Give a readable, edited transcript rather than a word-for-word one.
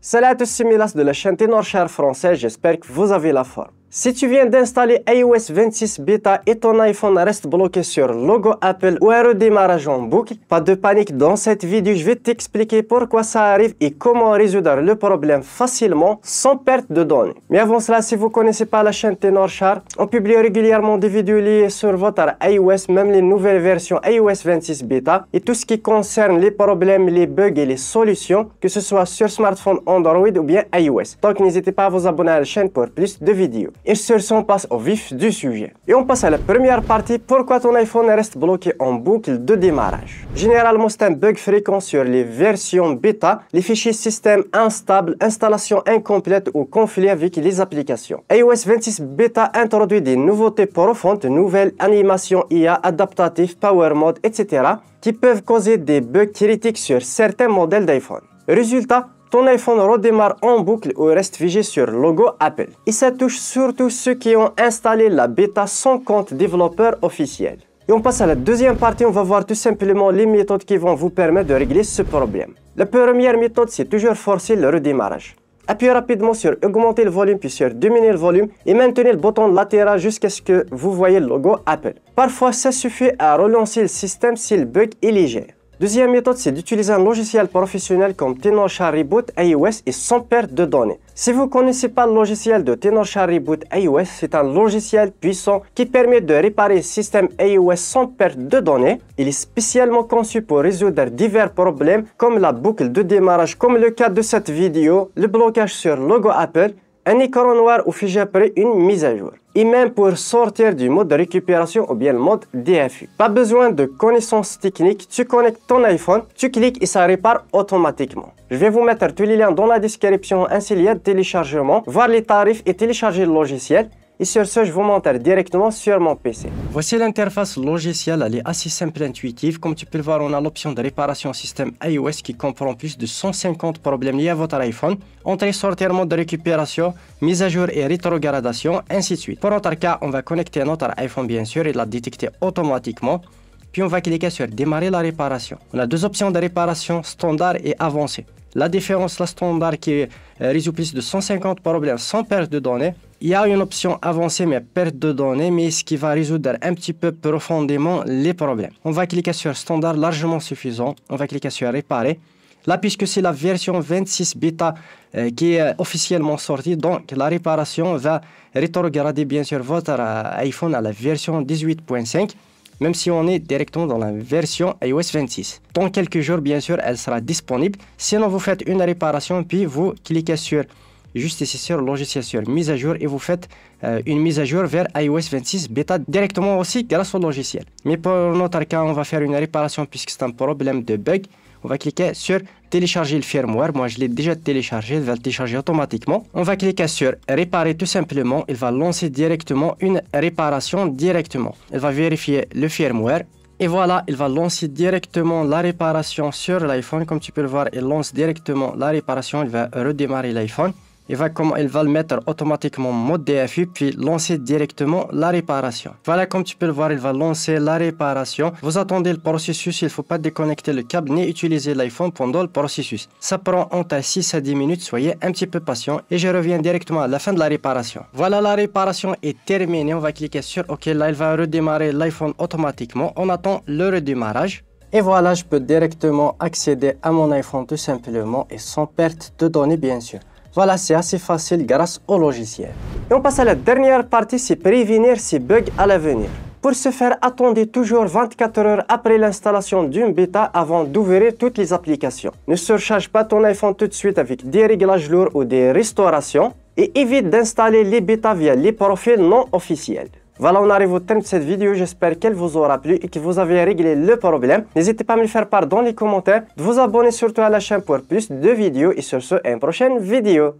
Salut à tous, c'est Milas de la chaîne Ténorshare français, j'espère que vous avez la forme. Si tu viens d'installer iOS 26 Beta et ton iPhone reste bloqué sur le logo Apple ou un redémarrage en boucle, pas de panique, dans cette vidéo je vais t'expliquer pourquoi ça arrive et comment résoudre le problème facilement sans perte de données. Mais avant cela, si vous ne connaissez pas la chaîne Ténorshare, on publie régulièrement des vidéos liées sur votre iOS, même les nouvelles versions iOS 26 Beta et tout ce qui concerne les problèmes, les bugs et les solutions, que ce soit sur smartphone Android ou bien iOS. Donc n'hésitez pas à vous abonner à la chaîne pour plus de vidéos. Et sur ce, on passe au vif du sujet. Et on passe à la première partie, pourquoi ton iPhone reste bloqué en boucle de démarrage. Généralement, c'est un bug fréquent sur les versions bêta, les fichiers système instables, installation incomplète ou conflit avec les applications. iOS 26 Beta introduit des nouveautés profondes, de nouvelles animations IA, adaptatives, power mode, etc. qui peuvent causer des bugs critiques sur certains modèles d'iPhone. Résultat, ton iPhone redémarre en boucle ou reste figé sur le logo Apple. Et ça touche surtout ceux qui ont installé la bêta sans compte développeur officiel. Et on passe à la deuxième partie, on va voir tout simplement les méthodes qui vont vous permettre de régler ce problème. La première méthode, c'est toujours forcer le redémarrage. Appuyez rapidement sur augmenter le volume puis sur diminuer le volume et maintenez le bouton latéral jusqu'à ce que vous voyez le logo Apple. Parfois, ça suffit à relancer le système si le bug est léger. Deuxième méthode, c'est d'utiliser un logiciel professionnel comme Ténorshare Reboot iOS et sans perte de données. Si vous ne connaissez pas le logiciel de Ténorshare Reboot iOS, c'est un logiciel puissant qui permet de réparer le système iOS sans perte de données. Il est spécialement conçu pour résoudre divers problèmes comme la boucle de démarrage, comme le cas de cette vidéo, le blocage sur le logo Apple, un écran noir ou figé après une mise à jour. Et même pour sortir du mode de récupération ou bien le mode DFU. Pas besoin de connaissances techniques, tu connectes ton iPhone, tu cliques et ça répare automatiquement. Je vais vous mettre tous les liens dans la description ainsi lien de téléchargement, voir les tarifs et télécharger le logiciel. Et sur ce, je vous montre directement sur mon PC. Voici l'interface logicielle, elle est assez simple et intuitive. Comme tu peux le voir, on a l'option de réparation système iOS qui comprend plus de 150 problèmes liés à votre iPhone. Entrée, sortir, mode de récupération, mise à jour et rétrogradation, ainsi de suite. Pour notre cas, on va connecter notre iPhone bien sûr et la détecter automatiquement. Puis on va cliquer sur démarrer la réparation. On a deux options de réparation, standard et avancée. La différence, la standard qui résout plus de 150 problèmes sans perte de données. Il y a une option avancée mais perte de données, mais ce qui va résoudre un petit peu profondément les problèmes. On va cliquer sur standard largement suffisant. On va cliquer sur réparer. Là, puisque c'est la version 26 bêta qui est officiellement sortie, donc la réparation va rétrograder bien sûr votre iPhone à la version 18.5. Même si on est directement dans la version iOS 26. Dans quelques jours, bien sûr, elle sera disponible. Sinon, vous faites une réparation, puis vous cliquez sur, juste ici sur le logiciel, sur mise à jour, et vous faites une mise à jour vers iOS 26 bêta directement aussi grâce au logiciel. Mais pour notre cas, on va faire une réparation puisque c'est un problème de bug. On va cliquer sur télécharger le firmware. Moi, je l'ai déjà téléchargé. Il va le télécharger automatiquement. On va cliquer sur réparer tout simplement. Il va lancer directement une réparation directement. Il va vérifier le firmware. Et voilà, il va lancer directement la réparation sur l'iPhone. Comme tu peux le voir, il lance directement la réparation. Il va redémarrer l'iPhone. Il va le mettre automatiquement en mode DFU puis lancer directement la réparation. Voilà, comme tu peux le voir, il va lancer la réparation. Vous attendez le processus, il ne faut pas déconnecter le câble ni utiliser l'iPhone pendant le processus. Ça prend entre 6 à 10 minutes, soyez un petit peu patient et je reviens directement à la fin de la réparation. Voilà, la réparation est terminée. On va cliquer sur OK. Là, il va redémarrer l'iPhone automatiquement. On attend le redémarrage. Et voilà, je peux directement accéder à mon iPhone tout simplement et sans perte de données bien sûr. Voilà, c'est assez facile grâce au logiciel. Et on passe à la dernière partie, c'est prévenir ces bugs à l'avenir. Pour ce faire, attendez toujours 24 heures après l'installation d'une bêta avant d'ouvrir toutes les applications. Ne surcharge pas ton iPhone tout de suite avec des réglages lourds ou des restaurations et évite d'installer les bêtas via les profils non officiels. Voilà, on arrive au terme de cette vidéo. J'espère qu'elle vous aura plu et que vous avez réglé le problème. N'hésitez pas à me le faire part dans les commentaires, de vous abonner surtout à la chaîne pour plus de vidéos et sur ce, à une prochaine vidéo.